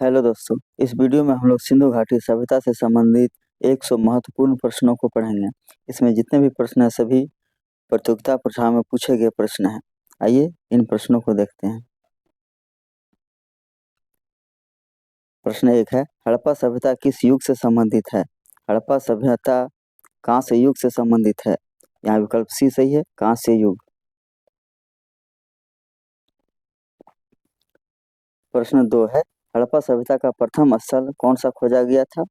Hello दोस्तों, इस video में हम लोग सिंधु घाटी सभ्यता से संबंधित 100 महत्वपूर्ण प्रश्नों को पढ़ेंगे। इसमें जितने भी प्रश्न हैं सभी प्रतियोगिता परीक्षा में पूछे गए प्रश्न हैं। आइए इन प्रश्नों को देखते हैं। प्रश्न 1 है, हड़प्पा सभ्यता किस युग से संबंधित है? हड़प्पा सभ्यता कांस्य युग से संबंधित है। यहाँ विकल्प सी सही है, कांस्य युग। प्रश्न 2 है, हड़प्पा सभ्यता का प्रथम स्थल कौन सा खोजा गया था?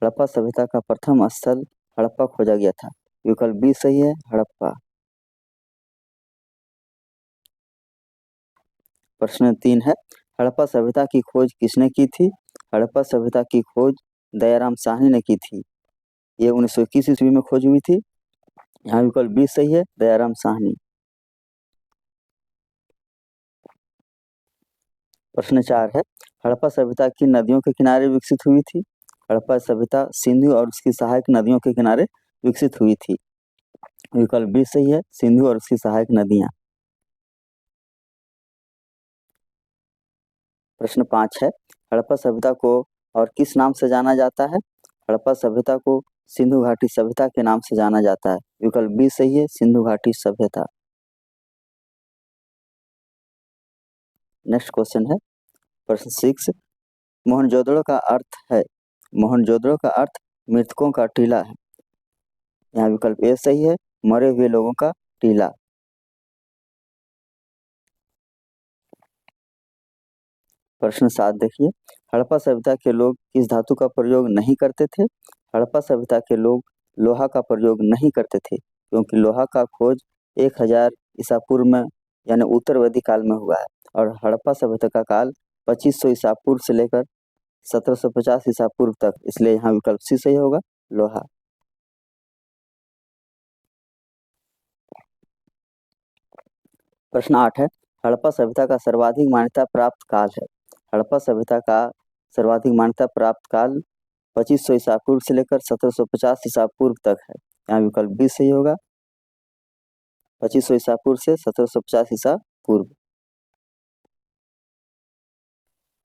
हड़प्पा सभ्यता का प्रथम स्थल हड़प्पा खोजा गया था। विकल्प बी सही है, हड़प्पा। प्रश्न 3 है, हड़प्पा सभ्यता की खोज किसने की थी? हड़प्पा सभ्यता की खोज दयाराम साहनी ने की थी। ये 1921 ईस्वी में खोज हुई थी। यहाँ विकल्प बी सही है, दयाराम साहनी। प्रश्न 4 है, हड़प्पा सभ्यता की नदियों के किनारे विकसित हुई थी। हड़प्पा सभ्यता सिंधु और उसकी सहायक नदियों के किनारे विकसित हुई थी। विकल्प बी सही है, सिंधु और उसकी सहायक नदियां। प्रश्न 5 है, हड़प्पा सभ्यता को और किस नाम से जाना जाता है? हड़प्पा सभ्यता को सिंधु घाटी सभ्यता के नाम से जाना जाता है। विकल्प बी सही है, सिंधु घाटी सभ्यता। नेक्स्ट क्वेश्चन है प्रश्न 6, मोहनजोदड़ो का अर्थ है? मोहनजोदड़ो का अर्थ मृतकों का टीला है। यहाँ विकल्प ए सही है, मरे हुए लोगों का टीला। प्रश्न 7 देखिए, हड़प्पा सभ्यता के लोग किस धातु का प्रयोग नहीं करते थे? हड़प्पा सभ्यता के लोग लोहा का प्रयोग नहीं करते थे, क्योंकि लोहा का खोज 1000 ईसा पूर्व में यानी उत्तर वैदिक काल में हुआ है, और हड़प्पा सभ्यता का काल 2500 ईसा पूर्व से लेकर 1750 ईसा पूर्व तक, इसलिए यहाँ विकल्प सी सही होगा, लोहा। प्रश्न 8 है, हड़प्पा सभ्यता का सर्वाधिक मान्यता प्राप्त काल है? हड़प्पा सभ्यता का सर्वाधिक मान्यता प्राप्त काल 2500 ईसा पूर्व से लेकर 1750 ईसा पूर्व तक है। यहाँ विकल्प बी सही होगा, 2500 ईसा पूर्व से 1750 ईसा पूर्व।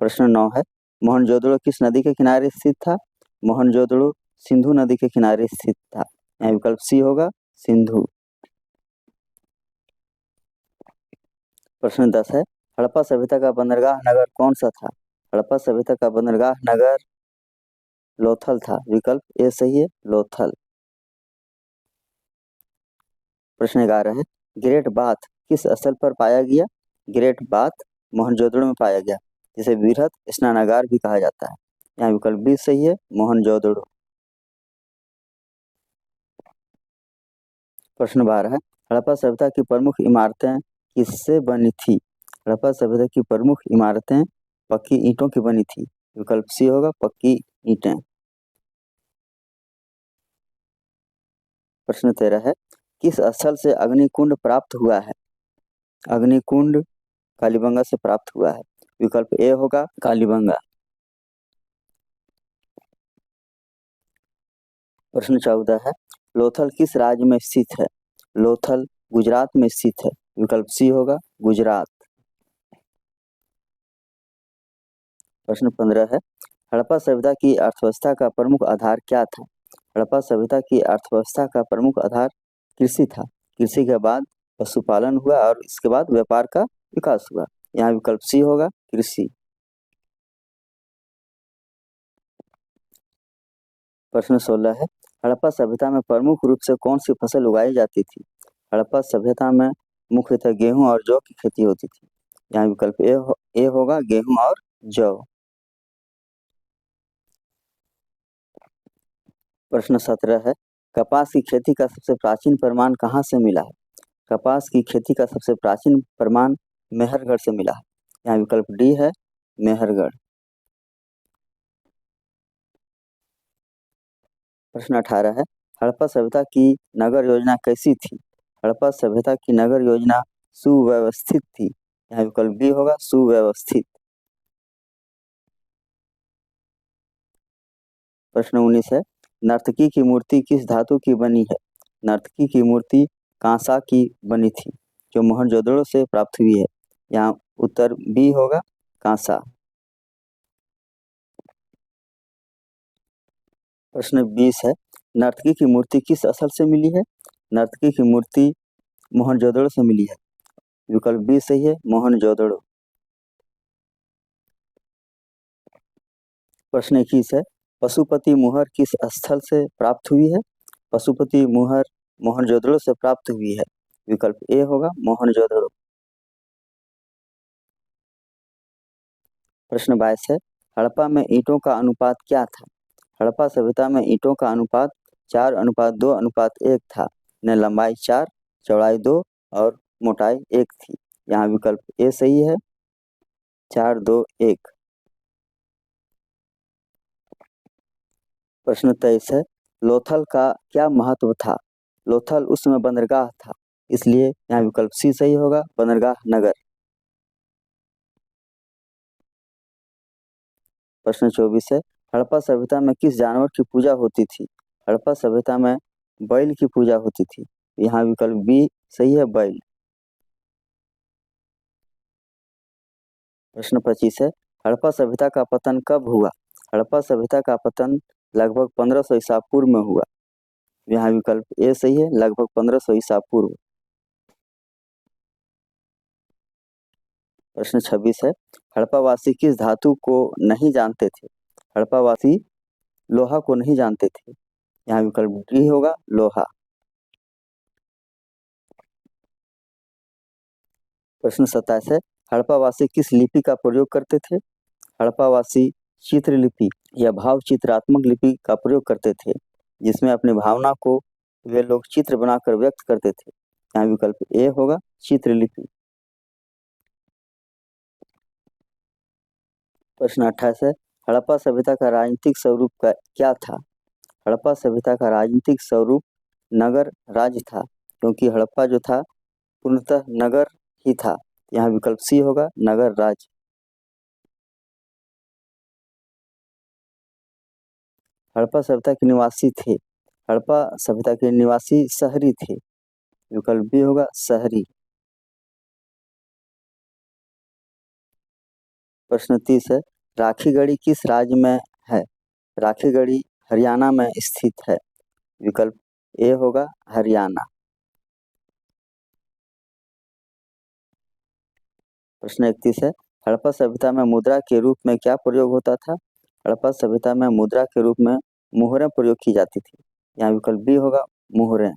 प्रश्न 9 है, मोहनजोदड़ो किस नदी के किनारे स्थित था? मोहनजोदड़ो सिंधु नदी के किनारे स्थित था। यहाँ विकल्प सी होगा, सिंधु। प्रश्न 10 है, हड़प्पा सभ्यता का बंदरगाह नगर कौन सा था? हड़प्पा सभ्यता का बंदरगाह नगर लोथल था। विकल्प ए सही है, लोथल। प्रश्न 11 है, ग्रेट बाथ किस स्थल पर पाया गया? ग्रेट बाथ मोहनजोदड़ो में पाया गया, जिसे वृहत स्नानागार भी कहा जाता है। यहाँ विकल्प बी सही है, मोहनजोदड़ो। प्रश्न 12 है, हड़प्पा सभ्यता की प्रमुख इमारतें किससे बनी थी? हड़प्पा सभ्यता की प्रमुख इमारतें पक्की ईंटों की बनी थी। विकल्प सी होगा, पक्की ईंटें। प्रश्न 13 है, किस स्थल से अग्निकुंड प्राप्त हुआ है? अग्निकुंड कालीबंगा से प्राप्त हुआ है। विकल्प ए होगा, कालीबंगा। प्रश्न 14 है, लोथल किस राज्य में स्थित है? लोथल गुजरात में स्थित है। विकल्प सी होगा, गुजरात। प्रश्न 15 है, हड़प्पा सभ्यता की अर्थव्यवस्था का प्रमुख आधार क्या था? हड़प्पा सभ्यता की अर्थव्यवस्था का प्रमुख आधार कृषि था। कृषि के बाद पशुपालन हुआ और इसके बाद व्यापार का विकास हुआ। यहाँ विकल्प सी होगा, कृषि। प्रश्न 16 है, हड़प्पा सभ्यता में प्रमुख रूप से कौन सी फसल उगाई जाती थी? हड़प्पा सभ्यता में मुख्यतः गेहूं और जौ की खेती होती थी। यहाँ विकल्प ए होगा, गेहूं और जौ। प्रश्न 17 है, कपास की खेती का सबसे प्राचीन प्रमाण कहाँ से मिला है? कपास की खेती का सबसे प्राचीन प्रमाण मेहरगढ़ से मिला है। यहाँ विकल्प डी है, मेहरगढ़। प्रश्न 18 है, हड़प्पा सभ्यता की नगर योजना कैसी थी? हड़प्पा सभ्यता की नगर योजना सुव्यवस्थित थी। यहाँ विकल्प बी होगा, सुव्यवस्थित। प्रश्न 19 है, नर्तकी की मूर्ति किस धातु की बनी है? नर्तकी की मूर्ति कांसा की बनी थी, जो मोहनजोदड़ो से प्राप्त हुई है। यहाँ उत्तर बी होगा, कांसा। प्रश्न 20 है, नर्तकी की मूर्ति किस स्थल से मिली है? नर्तकी की मूर्ति मोहनजोदड़ो से मिली है। विकल्प बी सही है, मोहनजोदड़ो। प्रश्न 21 है, पशुपति मुहर किस स्थल से प्राप्त हुई है? पशुपति मुहर मोहनजोदड़ो से प्राप्त हुई है। विकल्प ए होगा, मोहनजोदड़ो। प्रश्न 22 है, हड़प्पा में ईंटों का अनुपात क्या था? हड़प्पा सभ्यता में ईंटों का अनुपात 4:2:1 था। इनमें लंबाई 4, चौड़ाई 2 और मोटाई 1 थी। यहाँ विकल्प ए सही है, 4:2:1। प्रश्न 23 है, लोथल का क्या महत्व था? लोथल उस समय बंदरगाह था, इसलिए यहाँ विकल्प सी सही होगा, बंदरगाह नगर। प्रश्न 24 है, हड़प्पा सभ्यता में किस जानवर की पूजा होती थी? हड़प्पा सभ्यता में बैल की पूजा होती थी। यहाँ विकल्प बी सही है, बैल। प्रश्न 25 है, हड़प्पा सभ्यता का पतन कब हुआ? हड़प्पा सभ्यता का पतन लगभग 1500 ईसा पूर्व में हुआ। यहाँ विकल्प ए सही है, लगभग 1500 ईसा पूर्व। प्रश्न 26 है, हड़प्पावासी किस धातु को नहीं जानते थे? हड़प्पावासी लोहा को नहीं जानते थे। यहाँ विकल्प डी होगा, लोहा। प्रश्न 27 है, हड़प्पावासी किस लिपि का प्रयोग करते थे? हड़प्पावासी चित्रलिपि या भाव चित्रात्मक लिपि का प्रयोग करते थे, जिसमें अपनी भावना को वे लोग चित्र बनाकर व्यक्त करते थे। यहाँ विकल्प ए होगा, चित्रलिपि। प्रश्न 28 है, हड़प्पा सभ्यता का राजनीतिक स्वरूप क्या था? हड़प्पा सभ्यता का राजनीतिक स्वरूप नगर राज्य था, क्योंकि हड़प्पा जो था पूर्णतः नगर ही था। यहाँ विकल्प सी होगा, नगर राज्य। हड़प्पा सभ्यता के निवासी थे। हड़प्पा सभ्यता के निवासी शहरी थे। विकल्प बी होगा, शहरी। प्रश्न 30 है, राखीगढ़ी किस राज्य में है? राखीगढ़ी हरियाणा में स्थित है। विकल्प ए होगा, हरियाणा। प्रश्न 31 है, हड़प्पा सभ्यता में मुद्रा के रूप में क्या प्रयोग होता था? हड़प्पा सभ्यता में मुद्रा के रूप में मुहरें प्रयोग की जाती थी। यहाँ विकल्प बी होगा, मुहरें।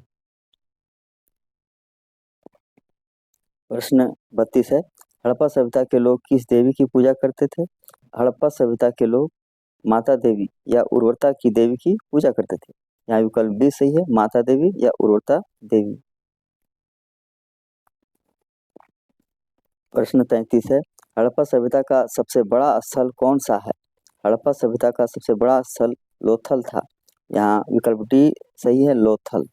प्रश्न 32 है, हड़प्पा सभ्यता के लोग किस देवी की पूजा करते थे? हड़प्पा सभ्यता के लोग माता देवी या उर्वरता की देवी की पूजा करते थे। यहाँ विकल्प बी सही है, माता देवी या उर्वरता देवी। प्रश्न 33 है, हड़प्पा सभ्यता का सबसे बड़ा स्थल कौन सा है? हड़प्पा सभ्यता का सबसे बड़ा स्थल लोथल था। यहाँ विकल्प डी सही है, लोथल।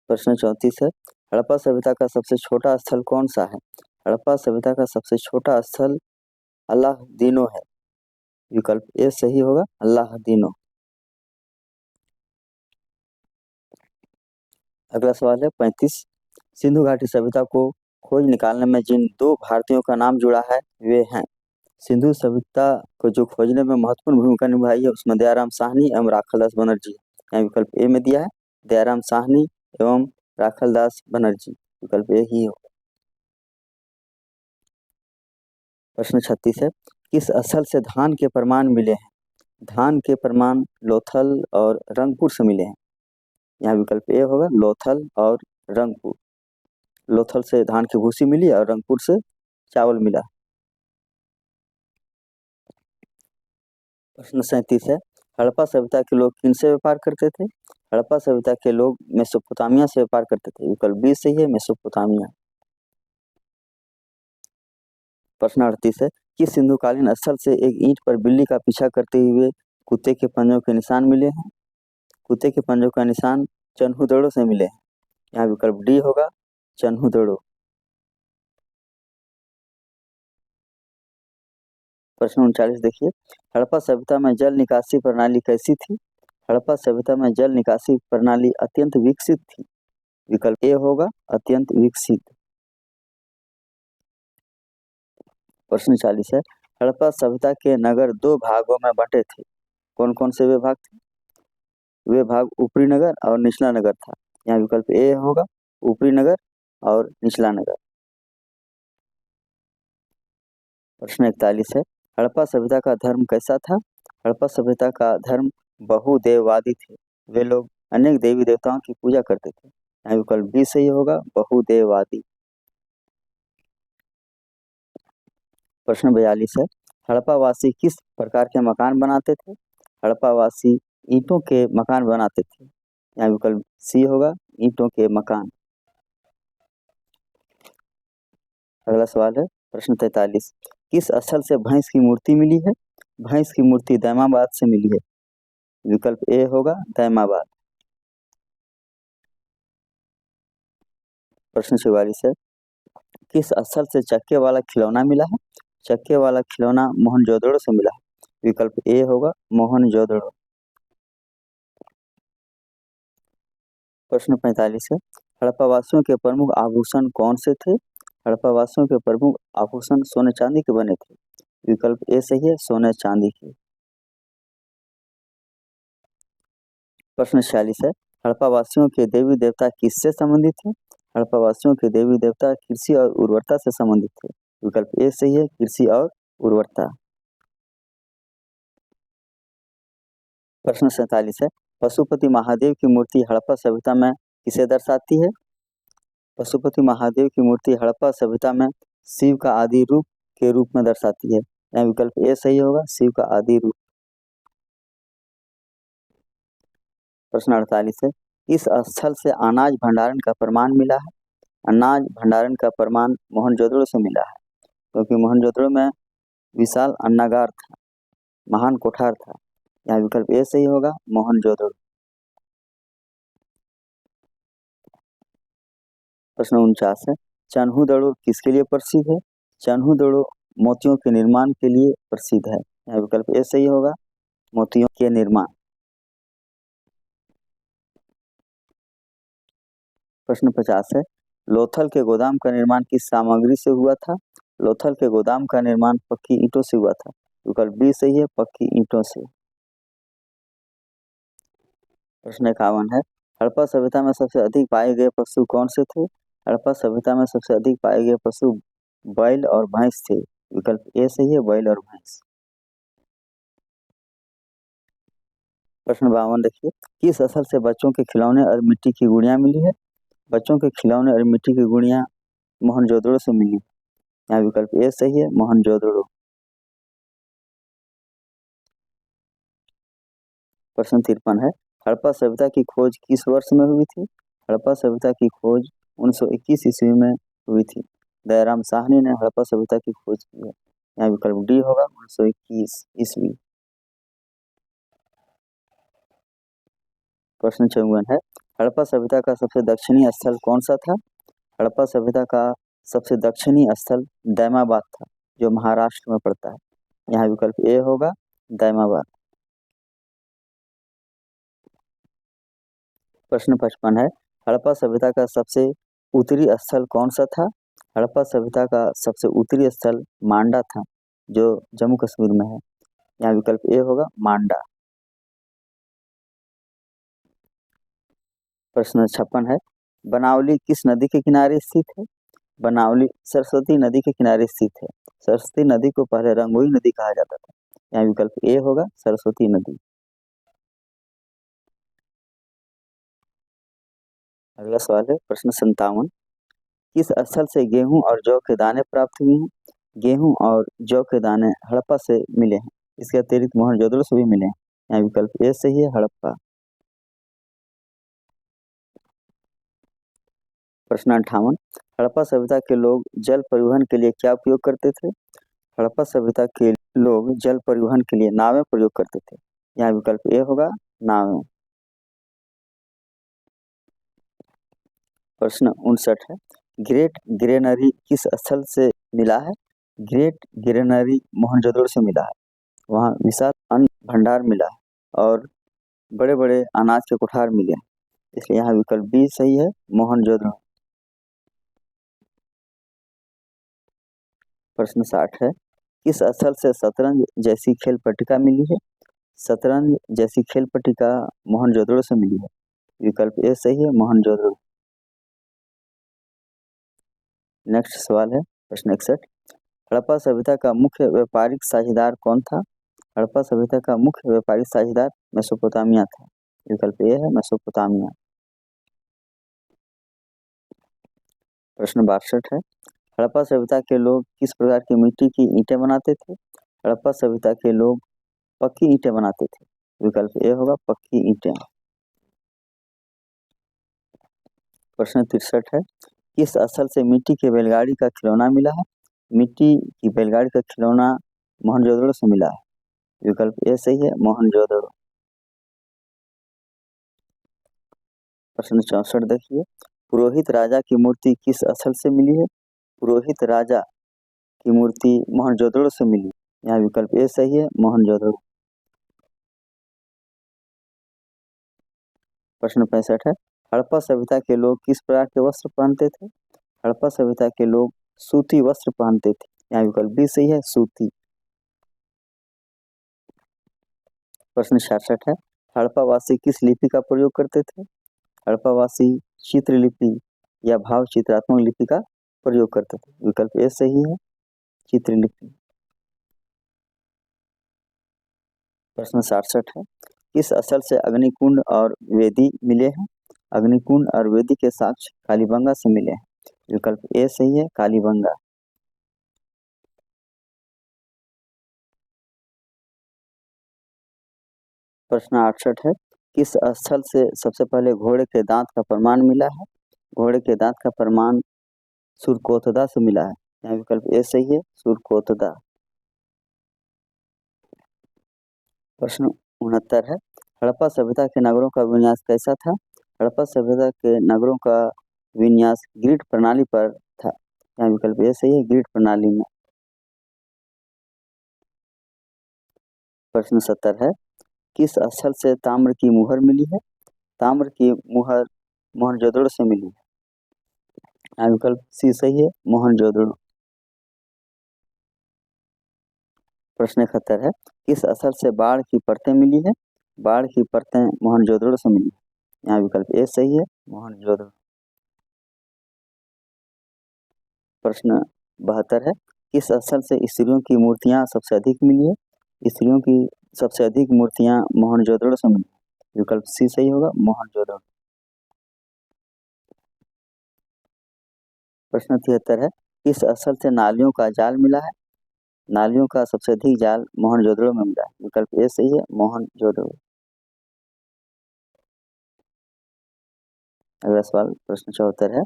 प्रश्न 34 है, हड़प्पा सभ्यता का सबसे छोटा स्थल कौन सा है? हड़प्पा सभ्यता का सबसे छोटा स्थल अल्लाहदीनो है। विकल्प ए सही होगा, अल्लाहदीनो। अगला सवाल है 35, सिंधु घाटी सभ्यता को खोज निकालने में जिन 2 भारतीयों का नाम जुड़ा है वे हैं। सिंधु सभ्यता को जो खोजने में महत्वपूर्ण भूमिका निभाई है उसमें दयाराम साहनी एवं राखालदास बनर्जी। यहाँ विकल्प ए में दिया है, दयाराम साहनी एवं राखालदास बनर्जी। विकल्प ए ही हो। प्रश्न 36 है, किस स्थल से धान के प्रमाण मिले हैं? धान के प्रमाण लोथल और रंगपुर से मिले हैं। यहाँ विकल्प ए होगा, लोथल और रंगपुर। लोथल से धान की भूसी मिली और रंगपुर से चावल मिला। प्रश्न 37 है, हड़प्पा सभ्यता के लोग किनसे व्यापार करते थे? हड़प्पा सभ्यता के लोग मेसोपोटामिया से व्यापार करते थे। विकल्प बी सही है, मेसोपोटामिया। प्रश्न 38 है, किस सिंधुकालीन स्थल से एक ईंट पर बिल्ली का पीछा करते हुए कुत्ते के पंजों के निशान मिले हैं? कुत्ते के पंजों का निशान चन्हुदड़ो से मिले हैं। यहाँ विकल्प डी होगा, चन्हुदड़ो। प्रश्न 39 देखिए, हड़प्पा सभ्यता में जल निकासी प्रणाली कैसी थी? हड़प्पा सभ्यता में जल निकासी प्रणाली अत्यंत विकसित थी। विकल्प ए होगा, अत्यंत विकसित। प्रश्न 40 है, हड़प्पा सभ्यता के नगर दो भागों में बंटे थे। कौन कौन से वे भाग थे? वे भाग ऊपरी नगर और निचला नगर था। यहाँ विकल्प ए होगा, ऊपरी नगर और निचला नगर। प्रश्न 41 है, हड़प्पा सभ्यता का धर्म कैसा था? हड़प्पा सभ्यता का धर्म बहुदेववादी थे। वे लोग अनेक देवी देवताओं की पूजा करते थे। यहाँ विकल्प बी सही होगा, बहुदेववादी। प्रश्न 42 है, हड़प्पा वासी किस प्रकार के मकान बनाते थे? हड़प्पा वासी ईंटों के मकान बनाते थे। यहाँ विकल्प सी होगा, ईंटों के मकान। अगला सवाल है प्रश्न 43, किस स्थल से भैंस की मूर्ति मिली है? भैंस की मूर्ति दैमाबाद से मिली है। विकल्प ए होगा, दैमाबाद। प्रश्न 44 है, किस स्थल से चक्के वाला खिलौना मिला है? चक्के वाला खिलौना मोहनजोदड़ो से मिला है। विकल्प ए होगा, मोहनजोदड़ो। प्रश्न 45 है, हड़प्पा वासियों के प्रमुख आभूषण कौन से थे? हड़प्पा वासियों के प्रमुख आभूषण सोने चांदी के बने थे। विकल्प ए सही है, सोने चांदी के। प्रश्न 46 है, हड़प्पा वासियों के देवी देवता किससे संबंधित थे? हड़प्पा वासियों के देवी देवता कृषि और उर्वरता से संबंधित थे। विकल्प ए सही है, कृषि और उर्वरता। प्रश्न 47 है, पशुपति महादेव की मूर्ति हड़प्पा सभ्यता में किसे दर्शाती है? पशुपति महादेव की मूर्ति हड़प्पा सभ्यता में शिव का आदि रूप के रूप में दर्शाती है। यहाँ विकल्प ए सही होगा, शिव का आदि रूप। प्रश्न 48 है, इस स्थल से अनाज भंडारण का प्रमाण मिला है? अनाज भंडारण का प्रमाण मोहनजोदड़ो से मिला है, क्योंकि मोहनजोदड़ो में विशाल अन्नागार था, महान कोठार था। यहाँ विकल्प ए सही होगा, मोहनजोदड़ो। प्रश्न 49 है, चन्हू-दड़ो किसके लिए प्रसिद्ध है? चन्हू-दड़ो मोतियों के निर्माण के लिए प्रसिद्ध है। यहाँ विकल्प ए सही होगा, मोतियों के निर्माण। प्रश्न 50 है, लोथल के गोदाम का निर्माण किस सामग्री से हुआ था? लोथल के गोदाम का निर्माण पक्की ईंटों से हुआ था। विकल्प बी सही है, पक्की ईंटों से। प्रश्न 51 है, हड़प्पा सभ्यता में सबसे अधिक पाए गए पशु कौन से थे? हड़प्पा सभ्यता में सबसे अधिक पाए गए पशु बैल और भैंस थे। विकल्प ए सही है, बैल और भैंस। प्रश्न 52 देखिए, किस स्थल से बच्चों के खिलौने और मिट्टी की गुड़ियां मिली है? बच्चों के खिलौने और मिट्टी की गुड़ियां मोहनजोदड़ो से मिली। यहाँ विकल्प ए सही है, मोहनजोदड़ो। प्रश्न 53 है, हड़प्पा सभ्यता की खोज किस वर्ष में हुई थी? हड़प्पा सभ्यता की खोज 1921 ईस्वी में हुई थी। दयाराम साहनी ने हड़प्पा सभ्यता की खोज की है। यहाँ विकल्प डी होगा, 1921 ईस्वी। प्रश्न 54 है, हड़प्पा सभ्यता का सबसे दक्षिणी स्थल कौन सा था? हड़प्पा सभ्यता का सबसे दक्षिणी स्थल दैमाबाद था, जो महाराष्ट्र में पड़ता है। यहाँ विकल्प ए होगा, दैमाबाद। प्रश्न 55 है, हड़प्पा सभ्यता का सबसे उत्तरी स्थल कौन सा था? हड़प्पा सभ्यता का सबसे उत्तरी स्थल मांडा था, जो जम्मू कश्मीर में है। यहाँ विकल्प ए होगा, मांडा। प्रश्न 56 है, बनावली किस नदी के किनारे स्थित है? बनावली सरस्वती नदी के किनारे स्थित है। सरस्वती नदी को पहले रंगोली नदी कहा जाता था। यहाँ विकल्प ए होगा, सरस्वती नदी। अगला सवाल है प्रश्न 57, किस स्थल से गेहूं और जौ के दाने प्राप्त हुए हैं? गेहूं और जौ के दाने हड़प्पा से मिले हैं। इसके अतिरिक्त मोहनजोदड़ो से भी मिले हैं। यहाँ विकल्प ए सही है, हड़प्पा। प्रश्न 58, हड़प्पा सभ्यता के लोग जल परिवहन के लिए क्या उपयोग करते थे? हड़प्पा सभ्यता के लोग जल परिवहन के लिए नावें प्रयोग करते थे। यहाँ विकल्प ए होगा, नावें। प्रश्न 59 है, ग्रेट ग्रेनरी किस स्थल से मिला है? ग्रेट ग्रेनरी मोहनजोदड़ो से मिला है। वहाँ विशाल अन्न भंडार मिला है और बड़े बड़े अनाज के कोठार मिले हैं, इसलिए यहाँ विकल्प बी सही है, मोहनजोदड़ो। प्रश्न 60 है, किस स्थल से शतरंज जैसी खेल पट्टिका मिली है? शतरंज जैसी खेल पट्टिका मोहनजोदड़ो से मिली है। विकल्प ए सही है, मोहनजोदड़ो। नेक्स्ट सवाल है प्रश्न 61। हड़प्पा सभ्यता का मुख्य व्यापारिक साझेदार कौन था? हड़प्पा सभ्यता का मुख्य व्यापारिक साझेदार मेसोपोटामिया था। विकल्प ए है, मेसोपोटामिया। प्रश्न 62 है। हड़प्पा सभ्यता के लोग किस प्रकार की मिट्टी की ईंटें बनाते थे? हड़प्पा सभ्यता के लोग पक्की ईंटें बनाते थे। विकल्प ए होगा, पक्की ईंटें। प्रश्न 63 है। किस स्थल से मिट्टी की बैलगाड़ी का खिलौना मिला है? मिट्टी की बैलगाड़ी का खिलौना मोहनजोदड़ो से मिला है। विकल्प ए सही है, मोहनजोदड़ो। प्रश्न 64 देखिए। पुरोहित राजा की मूर्ति किस स्थल से मिली है? पुरोहित राजा की मूर्ति मोहनजोदड़ो से मिली। यहाँ विकल्प ए सही है, मोहनजोदड़ो। प्रश्न 65 है। हड़प्पा सभ्यता के लोग किस प्रकार के वस्त्र पहनते थे? हड़प्पा सभ्यता के लोग सूती वस्त्र पहनते थे। यहाँ विकल्प बी सही है, सूती। प्रश्न 66 है। हड़प्पा वासी किस लिपि का प्रयोग करते थे? हड़प्पा वासी चित्रलिपि या भाव चित्रात्मक लिपि का प्रयोग करते थे। विकल्प ए सही है, चित्रलिपि। प्रश्न 67 है। किस स्थल से अग्निकुंड और वेदी मिले हैं? अग्निकुंड और वेदी के साक्ष्य कालीबंगा से मिले हैं। विकल्प ए सही है, कालीबंगा। प्रश्न 68 है। किस स्थल से सबसे पहले घोड़े के दांत का प्रमाण मिला है? घोड़े के दांत का प्रमाण सुरकोतदा से मिला है। यहाँ विकल्प ए सही है, सुरकोतदा। प्रश्न 69 है। हड़प्पा सभ्यता के नगरों का विन्यास कैसा था? हड़प्पा सभ्यता के नगरों का विन्यास ग्रिड प्रणाली पर था। यहाँ विकल्प ए सही है, ग्रिड प्रणाली में। प्रश्न 70 है। किस स्थल से ताम्र की मुहर मिली है? ताम्र की मुहर मोहनजोदड़ो से मिली है। यहाँ विकल्प सी सही है, मोहनजोदड़ो। प्रश्न 71 है। किस स्थल से बाढ़ की परतें मिली है? बाढ़ की परतें मोहनजोदड़ो से मिली है। यहाँ विकल्प ए सही है, मोहनजोदड़ो। प्रश्न 72 है। किस स्थल से स्त्रियों की मूर्तियां सबसे अधिक मिली है? स्त्रियों की सबसे अधिक मूर्तियां मोहनजोदड़ो से मिली। विकल्प सी सही होगा, मोहनजोदड़ो। प्रश्न 73 है। किस स्थल से नालियों का जाल मिला है? नालियों का सबसे अधिक जाल मोहनजोदड़ो में मिला है। विकल्प ए सही है, मोहनजोदड़ो। अगला सवाल प्रश्न 74 है।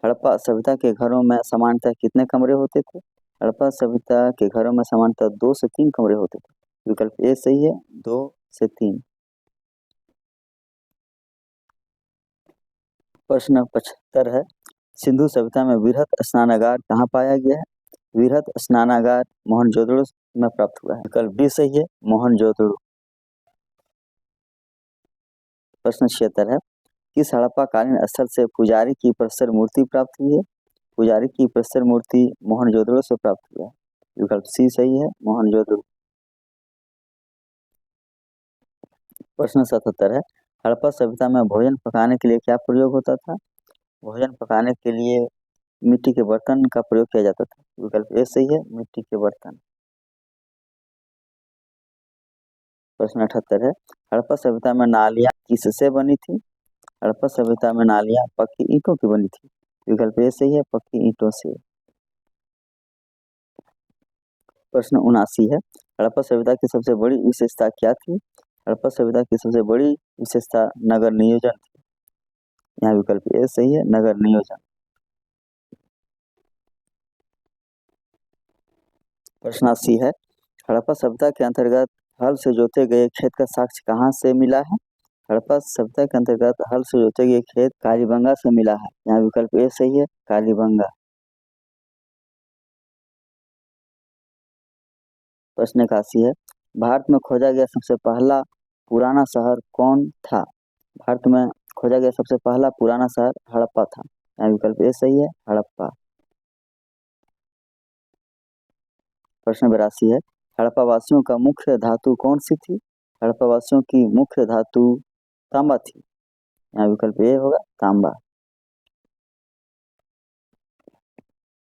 हड़प्पा सभ्यता के घरों में सामान्यतः कितने कमरे होते थे? हड़प्पा सभ्यता के घरों में सामान्यतः 2 से 3 कमरे होते थे। विकल्प ए सही है, 2 से 3। प्रश्न 75 है। सिंधु सभ्यता में वृहत स्नानागार कहाँ पाया गया है? वृहत स्नानागार मोहनजोदड़ो में प्राप्त हुआ है। विकल्प बी सही है, मोहनजोदड़ो। प्रश्न 76 है। किस हड़प्पा कालीन स्थल से पुजारी की प्रस्तर मूर्ति प्राप्त हुई है? पुजारी की प्रस्तर मूर्ति मोहनजोदड़ो से प्राप्त हुआ है। विकल्प सी सही है, मोहनजोदड़ो। प्रश्न 77 है। हड़प्पा सभ्यता में भोजन पकाने के लिए क्या प्रयोग होता था? भोजन पकाने के लिए मिट्टी के बर्तन का प्रयोग किया जाता था। विकल्प ए सही है, मिट्टी के बर्तन। प्रश्न 78 है। हड़प्पा सभ्यता में नालियां किससे बनी थी? हड़प्पा सभ्यता में नालियां पक्की ईंटों की बनी थी। विकल्प ए सही है, पक्की ईंटों से। प्रश्न 79 है। हड़प्पा सभ्यता की सबसे बड़ी विशेषता क्या थी? हड़प्पा सभ्यता की सबसे बड़ी विशेषता नगर नियोजन थी। यहाँ विकल्प ए सही है, नगर नियोजन। प्रश्न 80 है। हड़प्पा सभ्यता के अंतर्गत हल से जोते गए खेत का साक्ष्य कहाँ से मिला है? हड़प्पा सभ्यता के अंतर्गत हल से जोते गए खेत कालीबंगा से मिला है। यहाँ विकल्प ए सही है, कालीबंगा। प्रश्न 81 है। भारत में खोजा गया सबसे पहला पुराना शहर कौन था? भारत में खोजा गया सबसे पहला पुराना शहर हड़प्पा था। यहाँ विकल्प ए सही है, हड़प्पा। प्रश्न 82 है, हड़प्पा वासियों का मुख्य धातु कौन सी थी? हड़प्पा वासियों की मुख्य धातु तांबा थी। यहाँ विकल्प ए होगा तांबा।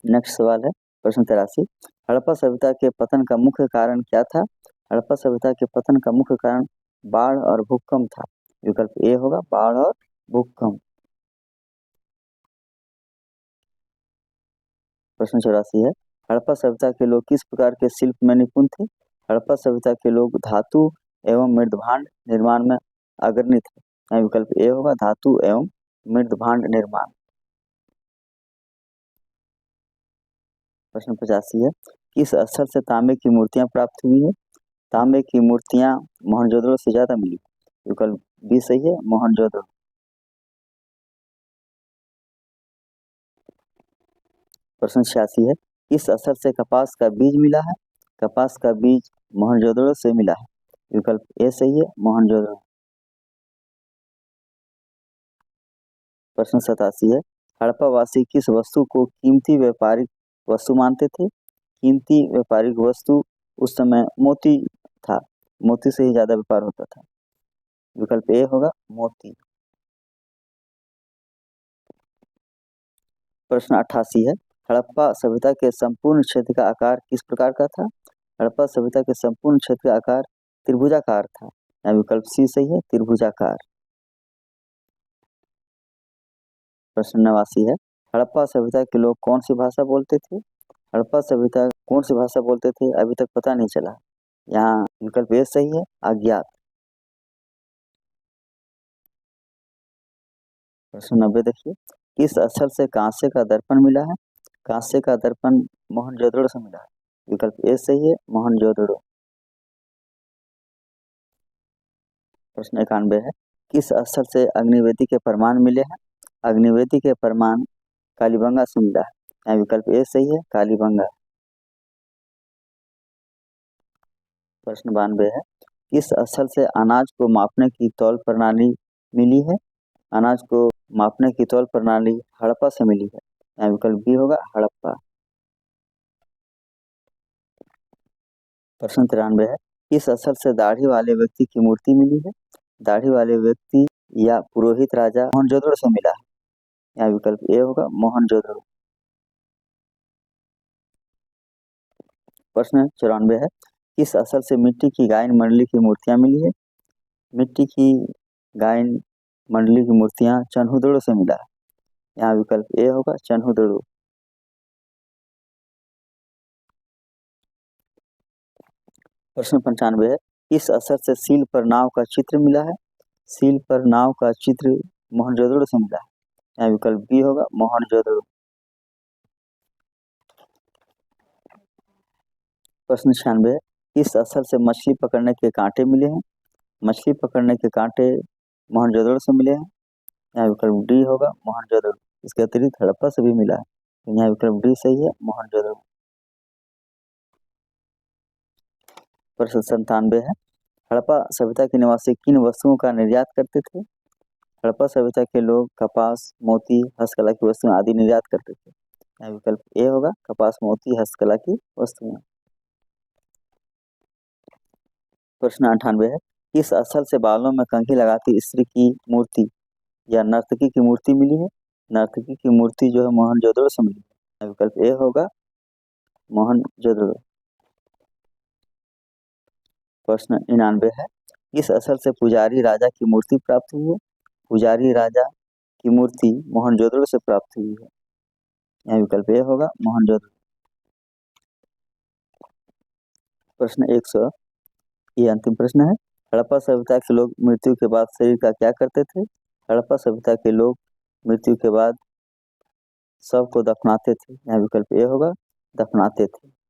नेक्स्ट सवाल है प्रश्न 83, हड़प्पा सभ्यता के पतन का मुख्य कारण क्या था? हड़प्पा सभ्यता के पतन का मुख्य कारण बाढ़ और भूकंप था। विकल्प ए होगा बाढ़ और भूकंप। प्रश्न 84 है, हड़प्पा सभ्यता के लोग किस प्रकार के शिल्प में निपुण थे? हड़प्पा सभ्यता के लोग धातु एवं मृदभांड निर्माण में अग्रणी थे। यहाँ विकल्प ए होगा धातु एवं मृदभांड निर्माण। प्रश्न 85 है, किस स्थल से तांबे की मूर्तियां प्राप्त हुई है? तांबे की मूर्तियां मोहनजोदड़ो से ज्यादा मिली। विकल्प बी सही है मोहनजोदड़ो। प्रश्न 86 है, किस स्थल से कपास का बीज मिला है? कपास का बीज मोहनजोदड़ो से मिला है। विकल्प ए सही है मोहनजोदड़ो। प्रश्न 87 है, हड़प्पा वासी किस वस्तु को कीमती व्यापारिक वस्तु मानते थे? कीमती व्यापारिक वस्तु उस समय मोती था, मोती से ही ज्यादा व्यापार होता था। विकल्प ए होगा मोती। प्रश्न 88 है, हड़प्पा सभ्यता के संपूर्ण क्षेत्र का आकार किस प्रकार का था? हड़प्पा सभ्यता के संपूर्ण क्षेत्र का आकार त्रिभुजाकार था। यहाँ विकल्प सी सही है त्रिभुजाकार। प्रश्न 89 है, हड़प्पा सभ्यता के लोग कौन सी भाषा बोलते थे? हड़प्पा सभ्यता कौन सी भाषा बोलते थे अभी तक पता नहीं चला। यहाँ विकल्प ए सही है अज्ञात। प्रश्न 90 देखिए, किस स्थल से कांसे का दर्पण मिला है? कांसे का दर्पण मोहनजोदड़ो से मिला है। विकल्प ए सही है मोहनजोदड़ो। प्रश्न 91 है, किस स्थल से अग्निवेदी के प्रमाण मिले हैं? अग्निवेदी के प्रमाण कालीबंगा से मिला है। यहाँ विकल्प ए सही है कालीबंगा। प्रश्न 92 है, किस स्थल से अनाज को मापने की तौल प्रणाली मिली है? अनाज को मापने की तौल प्रणाली हड़प्पा से मिली है। यहाँ विकल्प बी होगा हड़प्पा। प्रश्न 93 है, किस स्थल से दाढ़ी वाले व्यक्ति की मूर्ति मिली है? दाढ़ी वाले व्यक्ति या पुरोहित राजा मोहनजोदड़ो से मिला है। यहाँ विकल्प ए होगा मोहनजोदड़ो। प्रश्न 94 है, किस स्थल से मिट्टी की गायन मंडली की मूर्तियां मिली है? मिट्टी की गायन मंडली की मूर्तियां चन्हुदड़ो से मिला है। यहाँ विकल्प ए होगा चन्हुदड़ो। प्रश्न 95 है, किस स्थल से सील पर नाव का चित्र मिला है? सील पर नाव का चित्र मोहनजोदड़ो से मिला है। यहाँ विकल्प बी होगा मोहनजोदड़ो। प्रश्न 96 है, किस स्थल से मछली पकड़ने के कांटे मिले हैं? मछली पकड़ने के कांटे मोहनजोदड़ो से मिले हैं। यहाँ विकल्प डी होगा मोहनजोदड़ो। इसके अतिरिक्त हड़प्पा से भी मिला है। यहाँ विकल्प डी सही है मोहनजोदड़ो। प्रश्न 97 है, हड़प्पा सभ्यता के निवासी किन वस्तुओं का निर्यात करते थे? हड़प्पा सभ्यता के लोग कपास, मोती, हस्तकला की वस्तुएं आदि निर्यात करते थे। यहाँ विकल्प ए होगा कपास, मोती, हस्तकला की वस्तुएं। प्रश्न 98 है, किस स्थल से बालों में कंघी लगाती स्त्री की मूर्ति या नर्तकी की मूर्ति मिली है? नर्तकी की मूर्ति जो है मोहनजोदड़ो से मिली है। विकल्प ए होगा मोहनजोदड़ो। प्रश्न 99 है, किस स्थल से पुजारी राजा की मूर्ति प्राप्त हुई है? पुजारी राजा की मूर्ति मोहनजोदड़ो से प्राप्त हुई है। यहाँ विकल्प ए होगा मोहनजोदड़ो। प्रश्न 100, ये अंतिम प्रश्न है, हड़प्पा सभ्यता के लोग मृत्यु के बाद शरीर का क्या करते थे? हड़प्पा सभ्यता के लोग मृत्यु के बाद शव को दफनाते थे। यहाँ विकल्प ए होगा दफनाते थे।